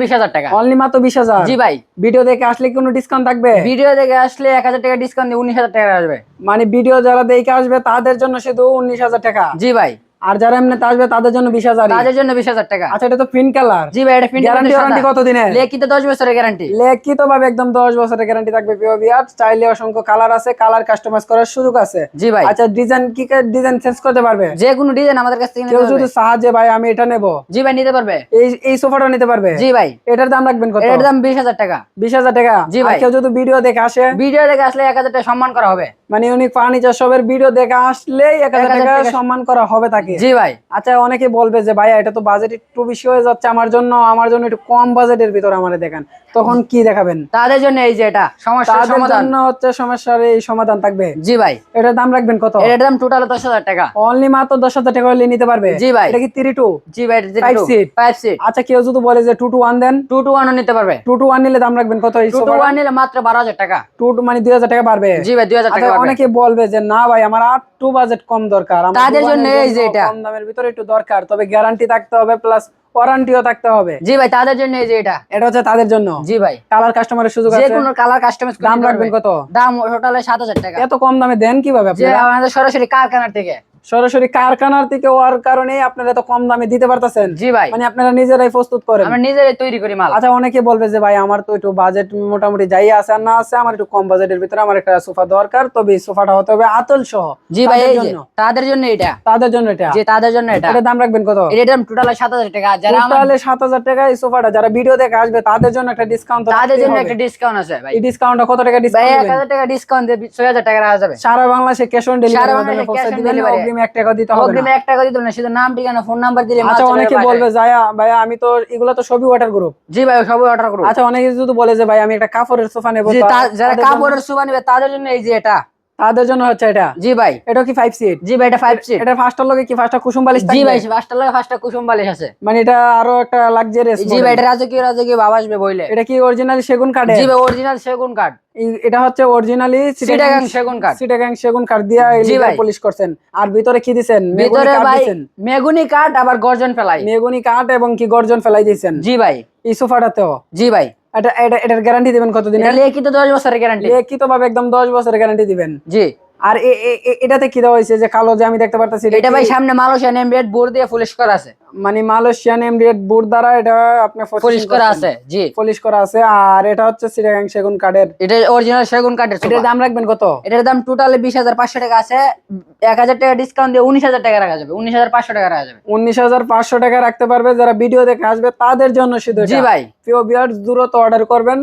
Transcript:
20,000 টাকা অনলি মাত্র 20,000। জি ভাই। ভিডিও দেখে আসলে কোনো ডিসকাউন্ট থাকবে? ভিডিও দেখে আসলে 1,000 টাকা ডিসকাউন্ট দিয়ে 19,000 টাকা আসবে। মানে ভিডিও যারা দেখে আসবে তাদের জন্য শুধু 19,000 টাকা। জি ভাই। আর যারা এমনিতে আসবে তাদের জন্য 20,000। তাদের জন্য 20,000 টাকা। আচ্ছা, এটা তো প্রিন্ট কালার। জি ভাই, এটা প্রিন্ট গ্যারান্টি ওয়ারেন্টি কত দিনের? লিখিত 10 বছরের গ্যারান্টি। লিখিত ভাবে একদম 10 বছরের গ্যারান্টি থাকবে। প্রিয় ভিউয়ার, চাইলে অসংখ্য কালার আছে, কালার কাস্টমাইজ করার সুযোগ আছে। জি ভাই। আচ্ছা, ডিজাইন কি ডিজাইন চেঞ্জ করতে পারবে? যে কোনো ডিজাইন আমাদের কাছ থেকে নিতে কেউ পারবে। যদি সাহায্যে ভাই আমি এটা নেব, জি ভাই, নিতে পারবে। এই সোফাটা নিতে পারবে? জি ভাই। এটার দাম রাখবেন কত? এটার দাম 20,000 টাকা। 20,000 টাকা। জি আর ভাই। কেউ যদি ভিডিও দেখে আসে? ভিডিও দেখে আসলে 1,000 টাকা সম্মান করা হবে। মানে ইউনিক ফার্নিচার শপের ভিডিও দেখে আসলেই 1,000 টাকা সম্মান করা হবে তাকে। জি ভাই। আচ্ছা, অনেকে বলবে যে ভাইয়া এটা তো বাজেট একটু বেশি হয়ে যাচ্ছে আমার জন্য একটু কম বাজেটের ভিতরে আমারে দেখান, তখন কি দেখাবেন? তাদের জন্য এই যে এটা সমস্যার তাদের সমাধান। জন্য হচ্ছে সমস্যার এই সমাধান থাকবে। জি ভাই। এটার দাম রাখবেন কত? এটার দাম টোটাল 10,000 টাকা। অনলি মাত্র 10,000 টাকা হলে নিতে পারবে। জি ভাই। এটা কি 3-2? জি ভাই, 5 সিট। 5 সিট। আচ্ছা, কেউ যদি বলে যে 2-1 দেন? 2-1 ও নিতে পারবে। 2-1 নিলে দাম রাখবেন কত? এই 2-1 নিলে মাত্র 12,000 টাকা। 2 মানে 2,000 টাকা বাড়বে। জি ভাই, 2,000 টাকা আচ্ছা, বাড়বে। অনেকে বলবে যে না ভাই আমার আর 2 বাজেট কম দরকার, আমার তাদের জন্য দোকানের এই যে এটা কম দামের ভিতরে একটু দরকার, তবে গ্যারান্টি থাকতে হবে প্লাস ওয়ারেন্টিও থাকতে হবে। জি ভাই, তাদের জন্য এই যে এটা। এটা হচ্ছে তাদের জন্য। জি ভাই। কালার কাস্টমারের সুযোগ যে আছে। কোনো কালার কাস্টমাইজ করে দাম নিতে রাখবেন পারবে। কত? দাম টোটাল 7,000 টাকা। এত কম দামে দেন কিভাবে যে আপনারা? আমাদের সরাসরি কারখানার থেকে। সরাসরি কারখানার থেকে হওয়ার কারণে আপনারা এত কম দামে দিতে পারতেছেন। জি ভাই। মানে আপনারা নিজেরাই প্রস্তুত করেন? আমরা নিজেরাই তৈরি করি মাল। আচ্ছা, অনেকে বলবে যে ভাই আমার তো একটু বাজেট মোটামুটি যাই আছে আর না আছে, আমার একটু কম বাজেটের ভিতরে আমার একটা সোফা দরকার, তবে এই সোফাটা হতে হবে আতল সহ। জি ভাই, এই যে জন্য তাদের জন্য এটা। তাদের জন্য এটা। যে তাদের জন্য এটা। এটার দাম রাখবেন কত? এটার দাম টোটাল 7,000 টাকা। যারা টোটালে 7,000 টাকা। এই সোফাটা যারা ভিডিও দেখে আসবে তাদের জন্য একটা ডিসকাউন্ট, তাদের জন্য একটা ডিসকাউন্ট আছে ভাই। এই ডিসকাউন্টটা কত টাকা ভাই ডিসকাউন্ট দিবেন? 1,000 টাকা ডিসকাউন্ট দিয়ে 6,000 টাকা রাখা যাবে। সারা বাংলাদেশে ক্যাশ অন সারা ডেলিভারি বাংলাদেশে মাধ্যমে পৌঁছে cash on দিবেন, delivery। অগ্রিম 1 টাকা দিতে হবে অগ্রিম না। 1 টাকা দিতে হবে না, শুধু নাম ঠিকানা ফোন নাম্বার দিলে মাল আচ্ছা, চলে অনেকে যাবে বলবে বাসায়। যায়া ভাইয়া আমি তো এগুলো তো সবই ওয়াটার গ্রুপ। জি ভাই, সবই অর্ডার করুন। আচ্ছা, অনেকে যদি বলে যে ভাই আমি একটা কাপড়ের সোফা নেব, জি, যারা কাপড়ের সোফা নেবে তাদের জন্য এই যে এটা। তাদের জন্য হচ্ছে এটা। জি ভাই। এটা কি 5 সিট? জি ভাই, এটা 5 সিট। এটা ফার্স্টটার লগে কি ফার্স্টটা কুসুম বালিশ জি থাকবে? ভাই, 5টা লাগে 5টা কুসুম বালিশ আছে। মানে এটা আরো একটা লাক্সারিয়াস জি মডেল। ভাই, এটা রাজকীয় ভাব আসবে বইলে। এটা কি অরিজিনাল সেগুন কাঠের? জি ভাই, অরিজিনাল সেগুন কাঠ। এটা হচ্ছে অরিজিনালি চিটাগাং সেগুন কাঠ। চিটাগাং সেগুন কাঠ দিয়া জি ভাই। পলিশ করছেন। আর ভিতরে কি দিবেন? ভিতরে ভাই মেগুনি কাঠ আবার গর্জন ফেলাই। মেগুনি কাঠ এবং কি গর্জন ফেলাই দিয়েছেন। জি ভাই। এই সোফাটাতেও? জি ভাই। এটার গ্যারান্টি দিবেন কতদিনের? এটা লিখিত 10 বছরের গ্যারান্টি। লিখিত ভাবে একদম 10 বছরের গ্যারান্টি দিবেন। জি। আর এটাতে কি দেওয়া হয়েছে যে কালো যে আমি দেখতে পারতেছি? এটা ভাই সামনে মালয়েশিয়ান এমডিএড বোর্ড দিয়ে পলিশ করা আছে। মানে মালয়েশিয়ান এমডিএড বোর্ড দ্বারা এটা আপনি পলিশ করা আছে। জি। পলিশ করা আছে। আর এটা হচ্ছে চিটাগাং সেগুন কাঠের। এটা অরিজিনাল সেগুন কাঠের সোফা। এটার দাম রাখবেন কত? এটার দাম টোটালি 20,500 টাকা আছে। 1,000 টাকা ডিসকাউন্ট দিয়ে 19,000 টাকা রাখা যাবে। 19,500 টাকা রাখা যাবে। 19,500 টাকা রাখতে পারবে যারা ভিডিও দেখে আসবে তাদের জন্য শুধু। জি ভাই। প্রিয় ভিউয়ার্স, দ্রুত অর্ডার করবেন।